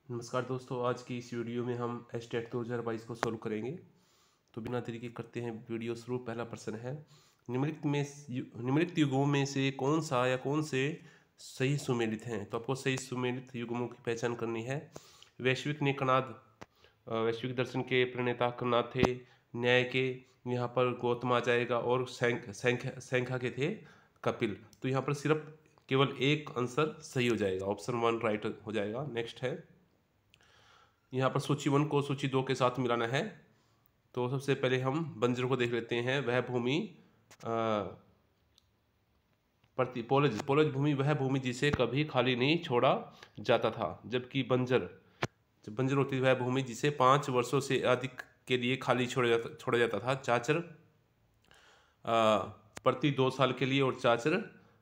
नमस्कार दोस्तों, आज की इस वीडियो में हम एस्टेट 2022 को सॉल्व करेंगे। तो बिना देरी के करते हैं वीडियो शुरू। पहला प्रश्न है, निम्नलिखित युग्मों में से कौन सा या कौन से सही सुमेलित हैं। तो आपको सही सुमेलित युग्मों की पहचान करनी है। वैश्विक दर्शन के प्रणेता कणाद थे। न्याय के यहाँ पर गौतम आ जाएगा और संख्या के थे कपिल। तो यहाँ पर सिर्फ केवल एक आंसर सही हो जाएगा, ऑप्शन 1 राइट हो जाएगा। नेक्स्ट है, यहाँ पर सूची 1 को सूची 2 के साथ मिलाना है। तो सबसे पहले हम बंजर को देख लेते हैं। वह भूमि पोलज भूमि वह भूमि जिसे कभी खाली नहीं छोड़ा जाता था, जबकि बंजर होती है वह भूमि जिसे 5 वर्षों से अधिक के लिए खाली छोड़ा जाता था। चाचर प्रति 2 साल के लिए, और चाचर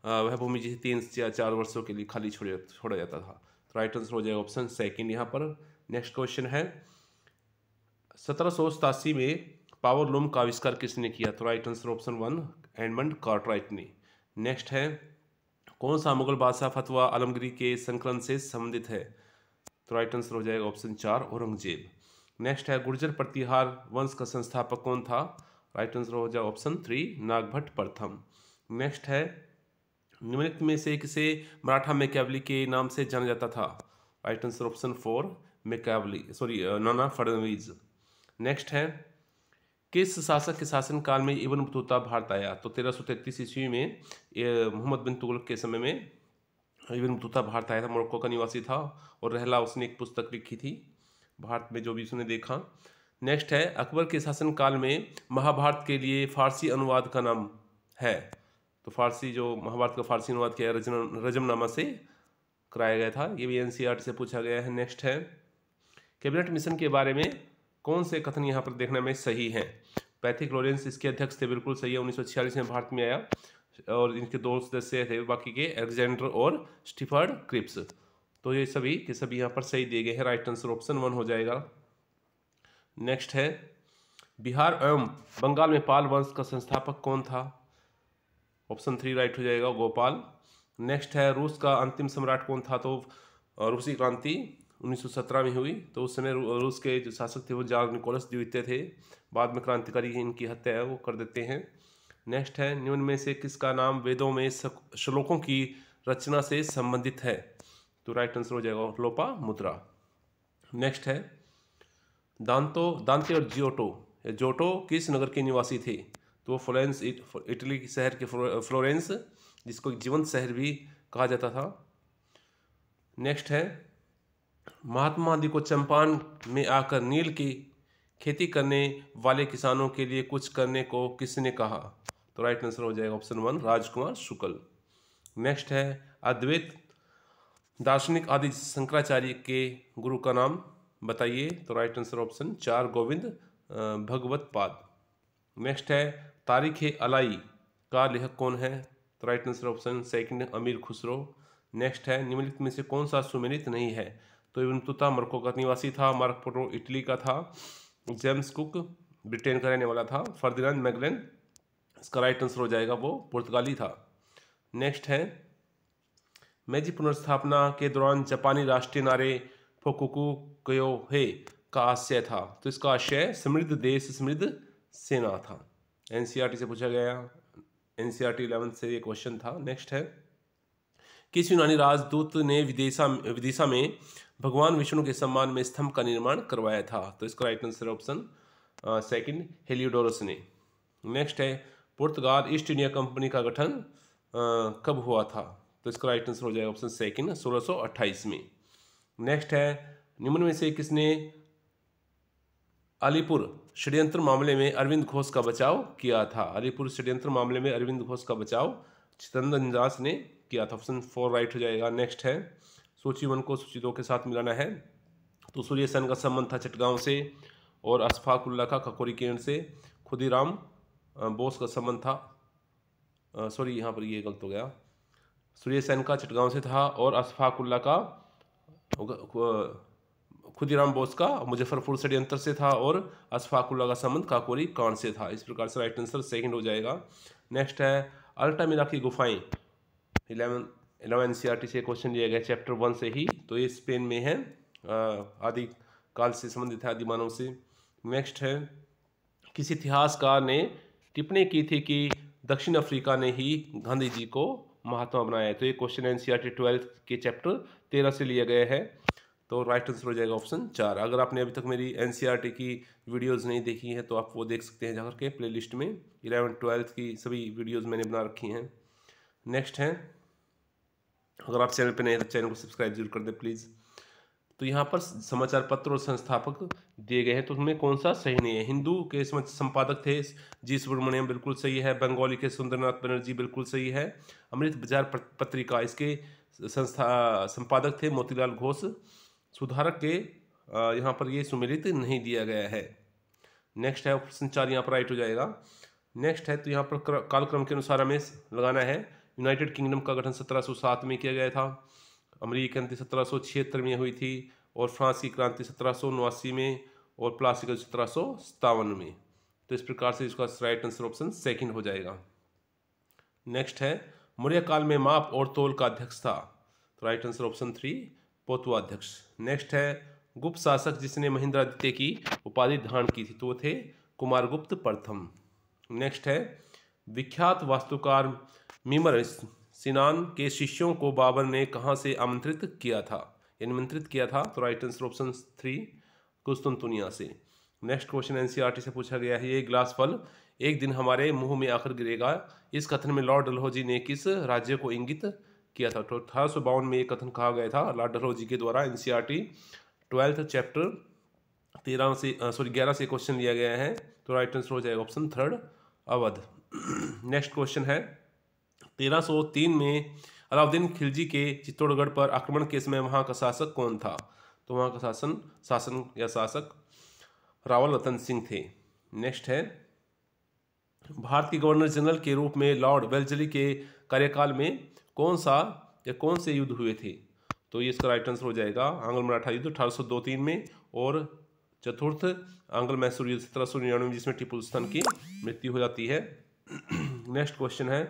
वह भूमि जिसे 3 या 4 वर्षों के लिए खाली छोड़ा जाता था। तो राइट आंसर हो जाएगा ऑप्शन सेकंड यहाँ पर। नेक्स्ट क्वेश्चन है, 1787 में पावर लूम का आविष्कार किसने किया। तो right answer option 1 Edmund Cartwright ने। नेक्स्ट है, कौन सा मुगल बादशाह फतवा आलमगीर के संकलन से संबंधित है। तो राइट आंसर हो जाएगा ऑप्शन 4 औरंगजेब। नेक्स्ट है, गुर्जर प्रतिहार वंश का संस्थापक कौन था। राइट आंसर हो जाएगा ऑप्शन 3 नागभट्ट प्रथम। नेक्स्ट है, निम्नलिखित में से किसे मराठा मैकियावली के नाम से जाना जाता था। Right answer option 4 Nana Phadnavis. Next है, किस शासक के शासनकाल में इब्न बतूता भारत आया। तो 1333 ईस्वी में मोहम्मद बिन तुगलक के समय में इब्न बतूता भारत आया था। मोरक्को का निवासी था और रहला उसने एक पुस्तक लिखी थी भारत में, जो भी उसने देखा। नेक्स्ट है, अकबर के शासनकाल में महाभारत के लिए फारसी अनुवाद का नाम है। तो फारसी जो महाभारत का फारसी अनुवाद किया रजमनामा से कराया गया था। ये भी एनसीईआरटी से पूछा गया है। नेक्स्ट है, कैबिनेट मिशन के बारे में कौन से कथन यहाँ पर देखने में सही हैं। पैथिक लॉरेंस इसके अध्यक्ष थे, बिल्कुल सही है। 1946 में भारत में आया और इनके 2 सदस्य थे बाकी के, अलेक्जेंडर और स्टीफर्ड क्रिप्स। तो ये सभी के सभी यहाँ पर सही दिए गए हैं। राइट आंसर ऑप्शन 1 हो जाएगा। नेक्स्ट है, बिहार एवं बंगाल में पाल वंश का संस्थापक कौन था। ऑप्शन 3 राइट हो जाएगा, गोपाल। नेक्स्ट है, रूस का अंतिम सम्राट कौन था। तो रूसी क्रांति 1917 में हुई। तो उस समय रूस के जो शासक थे वो जार निकोलस द्वितीय थे। बाद में क्रांतिकारी इनकी हत्या है वो कर देते हैं। नेक्स्ट है, निम्न में से किसका नाम वेदों में श्लोकों की रचना से संबंधित है। तो राइट आंसर हो जाएगा लोपामुद्रा। नेक्स्ट है, दांते और जोटो किस नगर के निवासी थे। तो फ्लोरेंस, इटली के शहर के फ्लोरेंस, जिसको जीवंत शहर भी कहा जाता था। नेक्स्ट है, महात्मा गांधी को चंपारण में आकर नील की खेती करने वाले किसानों के लिए कुछ करने को किसने कहा। तो राइट आंसर हो जाएगा ऑप्शन 1 राजकुमार शुक्ल। नेक्स्ट है, अद्वैत दार्शनिक आदि शंकराचार्य के गुरु का नाम बताइए। तो राइट आंसर ऑप्शन 4 गोविंद भगवत पाद। नेक्स्ट है, तारीख अलाई का लेखक कौन है। तो राइट आंसर ऑप्शन 2 अमीर खुसरो। नेक्स्ट है, निम्नलिखित में से कौन सा सुमेलित नहीं है। तो इब्न बतूता मोरक्को का निवासी था। मार्क पोलो इटली का था। जेम्स कुक ब्रिटेन का रहने वाला था। फर्दिनांड मैगेलन, इसका राइट आंसर हो जाएगा वो पुर्तगाली था। नेक्स्ट है, मेजी पुनर्स्थापना के दौरान जापानी राष्ट्रीय नारे फोकुकु क्योहे का आशय था। तो इसका आशय समृद्ध देश समृद्ध सेना था। एनसीईआरटी से पूछा गया, एनसीईआरटी 11 से ये क्वेश्चन था। नेक्स्ट है, किस यूनानी राजदूत ने विदिशा में भगवान विष्णु के सम्मान में स्तंभ का निर्माण करवाया था। तो इसका राइट आंसर ऑप्शन 2 हेलियोडोरस ने। नेक्स्ट है, पुर्तगाल ईस्ट इंडिया कंपनी का गठन कब हुआ था। तो इसका राइट आंसर हो जाएगा ऑप्शन 2 1628 में। नेक्स्ट है, निम्न में से किसने अलीपुर षड्यंत्र मामले में अरविंद घोष का बचाव किया था। अलीपुर षड्यंत्र मामले में अरविंद घोष का बचाव चित्तरंजन दास ने किया था। ऑप्शन 4 राइट हो जाएगा। नेक्स्ट है, सूची 1 को सूची 2 के साथ मिलाना है। तो सूर्य सेन का संबंध था चटगांव से, और अशफाक उल्लाह का ककोरी केंद्र से। खुदीराम बोस का संबंध था, सॉरी यहाँ पर ये गलत हो गया, सूर्य सेन का चटगांव से था, और अशफाक उल्लाह का खुदीराम बोस का मुजफ्फरपुर षड्यंत्र से था, और अशफाक उल्लाह का संबंध काकोरी कांड से था। इस प्रकार से राइट आंसर 2 हो जाएगा। नेक्स्ट है, अल्टामिरा की गुफाएं 11 एनसीईआरटी से क्वेश्चन लिया गया चैप्टर 1 से ही। तो ये स्पेन में है आदि काल से संबंधित है, आदि मानव से। नेक्स्ट है, किसी इतिहासकार ने टिप्पणी की थी कि दक्षिण अफ्रीका ने ही गांधी जी को महात्मा बनाया है। तो ये क्वेश्चन एनसीईआरटी 12th के चैप्टर 13 से लिया गया है। तो राइट आंसर हो जाएगा ऑप्शन 4। अगर आपने अभी तक मेरी एनसीईआरटी की वीडियोस नहीं देखी हैं तो आप वो देख सकते हैं जाकर के प्लेलिस्ट में। 11th 12th की सभी वीडियोस मैंने बना रखी हैं। नेक्स्ट है, अगर आप चैनल पर नए हैं तो चैनल को सब्सक्राइब जरूर कर दें प्लीज़। तो यहाँ पर समाचार पत्र और संस्थापक दिए गए हैं, तो उसमें कौन सा सही नहीं है। हिंदू के संपादक थे जी सुब्रमण्यम, बिल्कुल सही है। बंगाली के सुंदरनाथ बनर्जी, बिल्कुल सही है। अमृत बाजार पत्रिका, इसके संपादक थे मोतीलाल घोष। सुधारक के यहाँ पर ये सुमेलित नहीं दिया गया है। नेक्स्ट है ऑप्शन 4 यहाँ पर राइट हो जाएगा। नेक्स्ट है, तो यहाँ पर कालक्रम के अनुसार हमें लगाना है। यूनाइटेड किंगडम का गठन 1707 में किया गया था। अमरीकी क्रांति 1776 में हुई थी, और फ्रांस की क्रांति 1789 में, और प्लासी का 1757 में। तो इस प्रकार से इसका राइट आंसर ऑप्शन सेकंड हो जाएगा। नेक्स्ट है, मौर्य काल में माप और तोल का अध्यक्ष था। तो राइट आंसर ऑप्शन 3 पोतवा अध्यक्ष। नेक्स्ट है, गुप्त शासक जिसने महेंद्रादित्य की उपाधि धारण की थी, तो वो थे कुमारगुप्त प्रथम। नेक्स्ट है, विख्यात वास्तुकार मीमर सिनान के शिष्यों को बाबर ने कहाँ से आमंत्रित किया था, या निमंत्रित किया था। तो राइट आंसर ऑप्शन 3 कुस्तुनतुनिया से। नेक्स्ट क्वेश्चन एनसीईआरटी से पूछा गया है, ये ग्लास फल एक दिन हमारे मुंह में आकर गिरेगा, इस कथन में लॉर्ड डलहौजी ने किस राज्य को इंगित किया था। तो 1852 में ये कथन कहा गया था लॉर्ड डलहौजी के द्वारा। एनसीईआरटी 12th चैप्टर 11 से क्वेश्चन लिया गया है। तो राइट आंसर हो जाएगा ऑप्शन 3 अवध। नेक्स्ट क्वेश्चन है, 1303 में अलाउद्दीन खिलजी के चित्तौड़गढ़ पर आक्रमण के समय वहां का शासक कौन था। तो वहां का शासक रावल रतन सिंह थे। नेक्स्ट है, भारत के गवर्नर जनरल के रूप में लॉर्ड वेल्जली के कार्यकाल में कौन से युद्ध हुए थे। तो ये इसका राइट आंसर हो जाएगा आंग्ल मराठा युद्ध 1802-3 में, और चतुर्थ आंग्ल मैसूर युद्ध 1799 में, जिसमें टीपू सुल्तान की मृत्यु हो जाती है। नेक्स्ट क्वेश्चन है,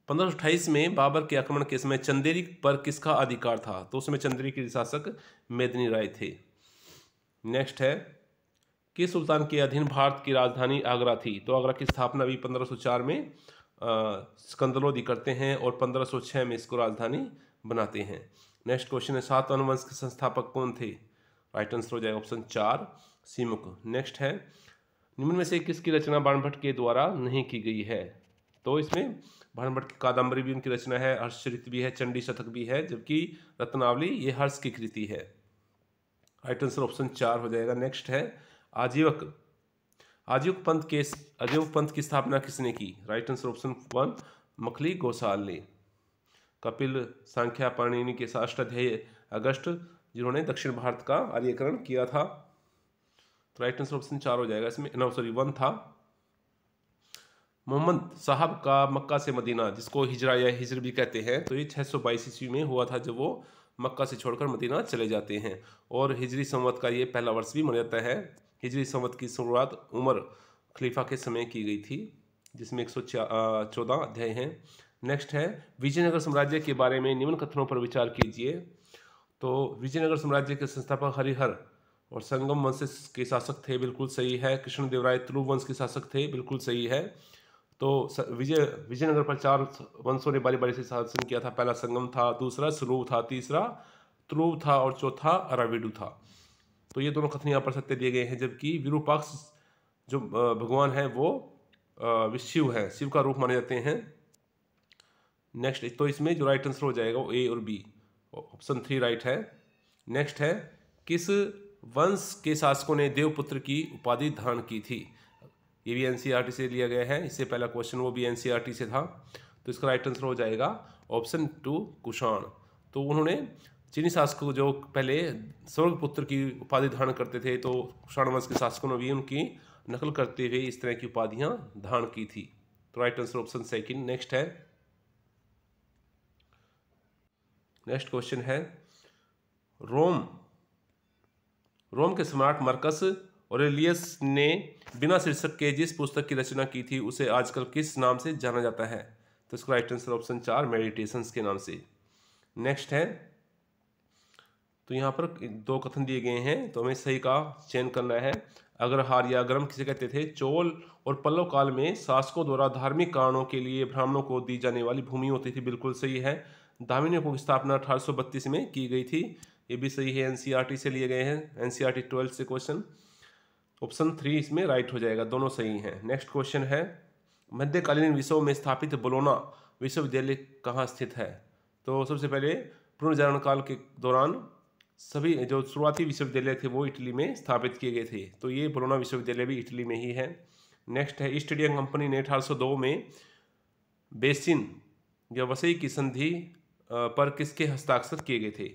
1528 में बाबर के आक्रमण के समय चंदेरी पर किसका अधिकार था। तो उसमें चंदेरी के शासक मेदिनी राय थे। नेक्स्ट है, किस सुल्तान के अधीन भारत की राजधानी आगरा थी। तो आगरा की स्थापना भी 1504 में सिकंदर लोदी करते हैं, और 1506 में इसको राजधानी बनाते हैं। नेक्स्ट क्वेश्चन है, सातवाहन वंश के संस्थापक कौन थे। राइट आंसर हो जाएगा ऑप्शन 4 सीमुक। नेक्स्ट है, निम्न में से किसकी रचना बाणभट्ट के द्वारा नहीं की गई है। तो इसमें बाणभट्ट की कादम्बरी भी उनकी रचना है, हर्षचरित भी है, चंडी शतक भी है, जबकि रत्नावली ये हर्ष की कृति है। राइट आंसर ऑप्शन 4 हो जाएगा। नेक्स्ट है, आजीवक पंथ की स्थापना किसने की। Right answer option 1 Makkhali Gosala ने। कपिल, सांख्या, पाणिनि के अष्टाध्यायी अगस्त, जिन्होंने दक्षिण भारत का आर्यकरण किया था। तो राइट आंसर ऑप्शन 4 हो जाएगा। इसमें 1 था। मोहम्मद साहब का मक्का से मदीना, जिसको हिजरा या हिजर भी कहते हैं, तो ये 622 ईस्वी में हुआ था, जब वो मक्का से छोड़कर मदीना चले जाते हैं। और हिजरी संवत का ये पहला वर्ष भी माना जाता है। हिजरी संवत की शुरुआत उमर खलीफा के समय की गई थी, जिसमें 114 अध्याय हैं। नेक्स्ट है, विजयनगर साम्राज्य के बारे में निम्न कथनों पर विचार कीजिए। तो विजयनगर साम्राज्य के संस्थापक हरिहर और संगम वंश के शासक थे, बिल्कुल सही है। कृष्णदेवराय तुलु वंश के शासक थे, बिल्कुल सही है। तो विजयनगर पर 4 वंशों ने बारी बारी से शासन किया था। पहला संगम था, दूसरा सुलूभ था, तीसरा तुलुव था, और चौथा अराविडु था। तो ये दोनों कथन यहाँ पर सत्य दिए गए हैं, जबकि विरूपाक्ष जो भगवान है वो शिव है, शिव का रूप माने जाते हैं। नेक्स्ट, तो इसमें जो राइट आंसर हो जाएगा वो ए और बी, ऑप्शन 3 राइट है। नेक्स्ट है, किस वंश के शासकों ने देवपुत्र की उपाधि धारण की थी। ये भी एनसीईआरटी से लिया गया है। इससे पहला क्वेश्चन वो भी एनसीईआरटी से था। तो इसका राइट आंसर हो जाएगा ऑप्शन 2 कुषाण। तो उन्होंने चीनी शासकों जो पहले स्वर्गपुत्र की उपाधि धारण करते थे, तो कुषाण वंश के शासकों ने भी उनकी नकल करते हुए इस तरह की उपाधियां धारण की थी। तो राइट आंसर ऑप्शन 2। नेक्स्ट है, नेक्स्ट क्वेश्चन है, रोम के सम्राट मार्कस ऑरेलियस ने बिना शीर्षक के जिस पुस्तक की रचना की थी उसे आजकल किस नाम से जाना जाता है। तो इसका राइट आंसर ऑप्शन 4 मेडिटेशंस के नाम से। नेक्स्ट है, तो यहाँ पर दो कथन दिए गए हैं, तो हमें सही का चयन करना है। अग्रहार या अग्रम किसे कहते थे? चोल और पल्लव काल में शासकों द्वारा धार्मिक कारणों के लिए ब्राह्मणों को दी जाने वाली भूमि होती थी, बिल्कुल सही है। धार्मिकों की स्थापना 1832 में की गई थी, ये भी सही है, एनसीईआरटी से लिए गए हैं, एनसीईआरटी 12 से क्वेश्चन। ऑप्शन 3 इसमें राइट हो जाएगा, दोनों सही हैं। नेक्स्ट क्वेश्चन है, मध्यकालीन विश्व में स्थापित बोलोना विश्वविद्यालय कहाँ स्थित है? तो सबसे पहले पुनर्जागरण काल के दौरान सभी जो शुरुआती विश्वविद्यालय थे वो इटली में स्थापित किए गए थे, तो ये बोलोना विश्वविद्यालय भी इटली में ही है। नेक्स्ट है, ईस्ट इंडिया कंपनी ने 1802 में बेसिन या वसई की संधि पर किसके हस्ताक्षर किए गए थे?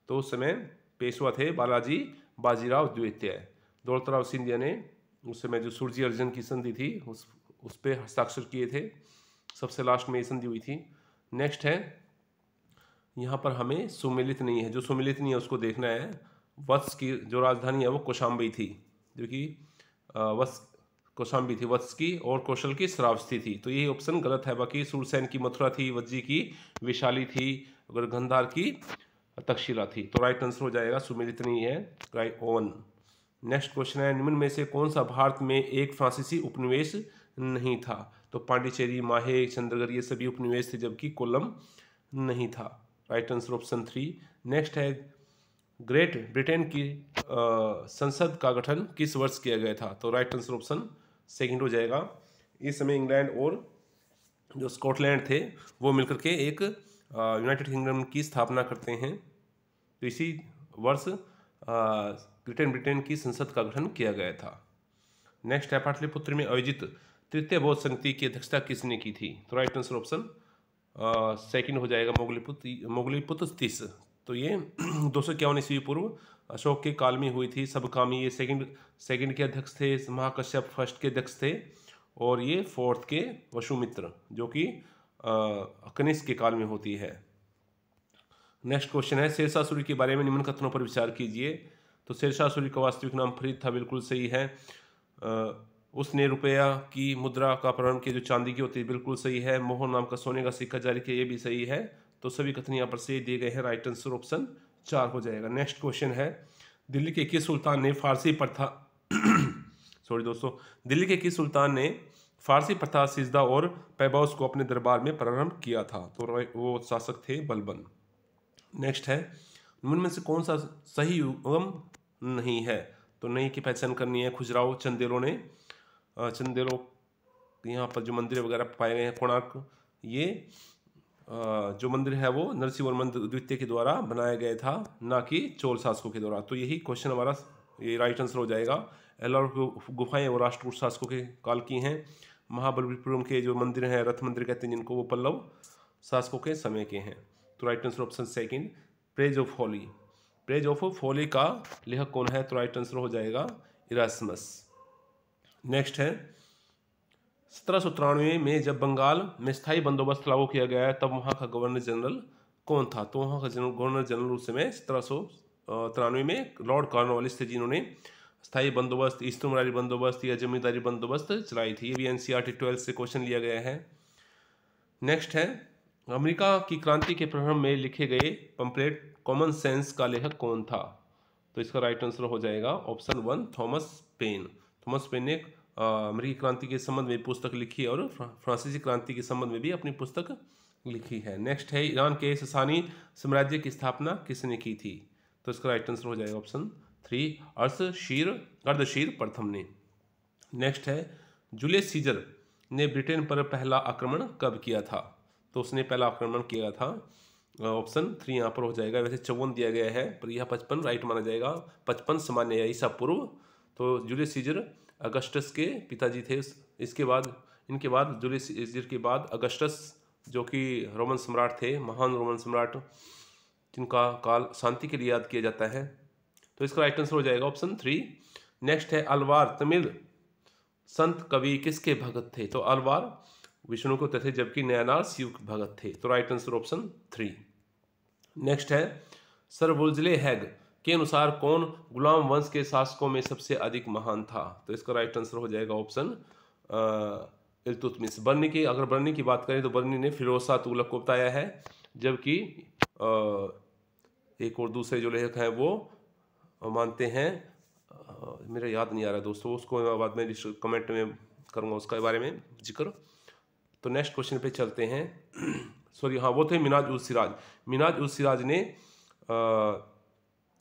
तो उस समय पेशवा थे बालाजी बाजीराव द्वितीय। दौलतराव सिंधिया ने उस समय जो सूरजी अर्जन की संधि थी उस पर हस्ताक्षर किए थे, सबसे लास्ट में ये संधि हुई थी। नेक्स्ट है, यहाँ पर हमें सुमेलित नहीं है, जो सुमेलित नहीं है उसको देखना है। वत्स की जो राजधानी है वो कौशाम्बी थी, जो कि कौशाम्बी थी वत्स की, और कौशल की श्रावस्ती थी, तो ये ऑप्शन गलत है। बाकी सूरसेन की मथुरा थी, वज्जी की विशाली थी, अगर गंधार की तक्षशिला थी, तो राइट आंसर हो जाएगा सुमेलित नहीं है, राइट ओवन। नेक्स्ट क्वेश्चन है, निम्न में से कौन सा भारत में एक फ्रांसीसी उपनिवेश नहीं था? तो पांडिचेरी, माहे, चंद्रगढ़ ये सभी उपनिवेश थे, जबकि कोलम नहीं था। Right answer option 3। नेक्स्ट है, ग्रेट ब्रिटेन की संसद का गठन किस वर्ष किया गया था? तो राइट आंसर ऑप्शन 2 हो जाएगा। इस समय इंग्लैंड और जो स्कॉटलैंड थे वो मिलकर के एक यूनाइटेड किंगडम की स्थापना करते हैं, तो इसी वर्ष ग्रेट ब्रिटेन की संसद का गठन किया गया था। नेक्स्ट है, पाटलिपुत्र में आयोजित तृतीय बौद्ध संगति की अध्यक्षता किसने की थी? तो राइट आंसर ऑप्शन 2 हो जाएगा, मोगलीपुत्र तीस। तो ये 251 ईस्वी पूर्व अशोक के काल में हुई थी। सबकामी ये सेकंड के अध्यक्ष थे, महाकश्यप फर्स्ट के अध्यक्ष थे, और ये फोर्थ के वसुमित्र जो कि कनिष्क के काल में होती है। नेक्स्ट क्वेश्चन है, शेरशाह सूरी के बारे में निम्न कथनों पर विचार कीजिए। तो शेरशाह सूरी का वास्तविक नाम फरीद था, बिल्कुल सही है। उसने रुपया की मुद्रा का प्रारंभ किया जो चांदी की होती है, बिल्कुल सही है। मोहर नाम का सोने का सिक्का जारी किया, ये भी सही है। तो सभी कथन यहाँ पर सही दिए गए हैं, राइट आंसर ऑप्शन 4 हो जाएगा। नेक्स्ट क्वेश्चन है, दिल्ली के किस सुल्तान ने फारसी प्रथा सॉरी दोस्तों, दिल्ली के किस सुल्तान ने फारसी प्रथा, सिजदा और पैबाउस को अपने दरबार में प्रारंभ किया था? तो वो शासक थे बलबन। नेक्स्ट है, उनमें से कौन सा सही युगम नहीं है? तो नहीं की पहचान करनी है। खुजराहो, चंदेलों यहाँ पर जो मंदिर वगैरह पाए गए हैं, कोणार्क, ये जो मंदिर है वो नरसिंहवर्मन द्वितीय के द्वारा बनाया गया था, ना कि चोल शासकों के द्वारा। तो यही क्वेश्चन हमारा ये राइट आंसर हो जाएगा। एल्लोर गुफाएं वो राष्ट्रकूट शासकों के काल की हैं। महाबलीपुरम के जो मंदिर हैं, रथ मंदिर कहते हैं जिनको, वो पल्लव शासकों के समय के हैं। तो right answer option 2, praise of Holi. Praise of Holi का लेखक कौन है? तो राइट आंसर हो जाएगा इरास्मस। नेक्स्ट है, 1793 में जब बंगाल में स्थायी बंदोबस्त लागू किया गया तब वहाँ का गवर्नर जनरल कौन था? तो वहाँ का गवर्नर जनरल उस समय 1793 में लॉर्ड कॉर्नवालिस थे, जिन्होंने स्थायी बंदोबस्त, इस्तुमरारी बंदोबस्त या जमींदारी बंदोबस्त चलाई थी। ये भी एनसीईआरटी 12 से क्वेश्चन लिया गया है। नेक्स्ट है, अमेरिका की क्रांति के प्रारंभ में लिखे गए पंपलेट कॉमन सेंस का लेखक कौन था? तो इसका राइट आंसर हो जाएगा option 1, Thomas pen. Thomas pen ने अमेरिकी क्रांति के संबंध में पुस्तक लिखी और फ्रांसीसी क्रांति के संबंध में भी अपनी पुस्तक लिखी है। नेक्स्ट है, ईरान के ससानी साम्राज्य की स्थापना किसने की थी? तो इसका राइट आंसर हो जाएगा ऑप्शन 3, अर्धशीर प्रथम ने। नेक्स्ट है, जूलियस सीजर ने ब्रिटेन पर पहला आक्रमण कब किया था? तो उसने पहला आक्रमण किया था, ऑप्शन 3 यहाँ पर हो जाएगा। वैसे 54 दिया गया है पर यह 55 राइट माना जाएगा। 55 सामान्य ईसा पूर्व। तो जूलियस सीजर अगस्टस के पिताजी थे। इनके बाद जूलियस सीजर के बाद अगस्टस जो कि रोमन सम्राट थे, महान रोमन सम्राट, जिनका काल शांति के लिए याद किया जाता है। तो इसका राइट आंसर हो जाएगा ऑप्शन 3। नेक्स्ट है, अलवार तमिल संत कवि किसके भगत थे? तो अलवार विष्णु को थे, जबकि नयनार शिव के भगत थे। तो राइट आंसर ऑप्शन 3। नेक्स्ट है, सर वुल्जले हैग के अनुसार कौन गुलाम वंश के शासकों में सबसे अधिक महान था? तो इसका राइट आंसर हो जाएगा ऑप्शन इल्तुतमिश। अगर बर्नी की बात करें तो बर्नी ने फिरोज शाह तुगलक को बताया है, जबकि एक और दूसरे जो लेखक हैं वो मानते हैं, मेरा याद नहीं आ रहा दोस्तों, उसको मैं बाद में कमेंट में करूँगा उसके बारे में जिक्र। तो नेक्स्ट क्वेश्चन पे चलते हैं। सॉरी हाँ, वो थे मिनाज उस सिराज। मिनाज उस सिराज ने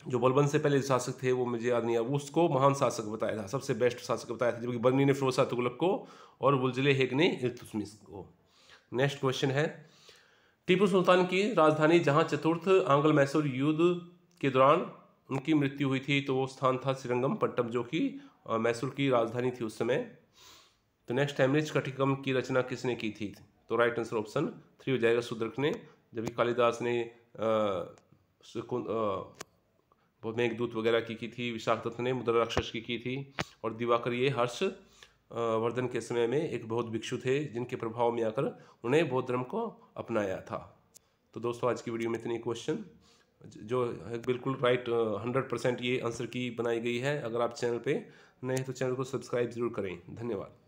जो बलबन से पहले शासक थे वो मुझे याद नहीं है, वो उसको महान शासक बताया था, सबसे बेस्ट शासक बताया था, जबकि बर्नी ने फिरोज शाह तुगलक को और वुल्जले हेग ने इल्तुतमिश को। नेक्स्ट क्वेश्चन है, टीपू सुल्तान की राजधानी जहां चतुर्थ आंग्ल मैसूर युद्ध के दौरान उनकी मृत्यु हुई थी, तो वो स्थान था श्रीरंगपट्टनम, जो कि मैसूर की राजधानी थी उस समय। तो नेक्स्ट, हेमरिज कटिकम की रचना किसने की थी? तो राइट आंसर ऑप्शन 3 हो जाएगा, शूद्रक ने। जबकि कालिदास ने बहुत मेघदूत वगैरह की थी, विशाखदत्त ने मुद्रा राक्षस की थी, और दिवाकर ये हर्ष वर्धन के समय में एक बौद्ध भिक्षु थे जिनके प्रभाव में आकर उन्हें बौद्ध धर्म को अपनाया था। तो दोस्तों आज की वीडियो में इतनी क्वेश्चन जो है बिल्कुल राइट 100% ये आंसर की बनाई गई है। अगर आप चैनल पे नए हैं तो चैनल को सब्सक्राइब जरूर करें। धन्यवाद।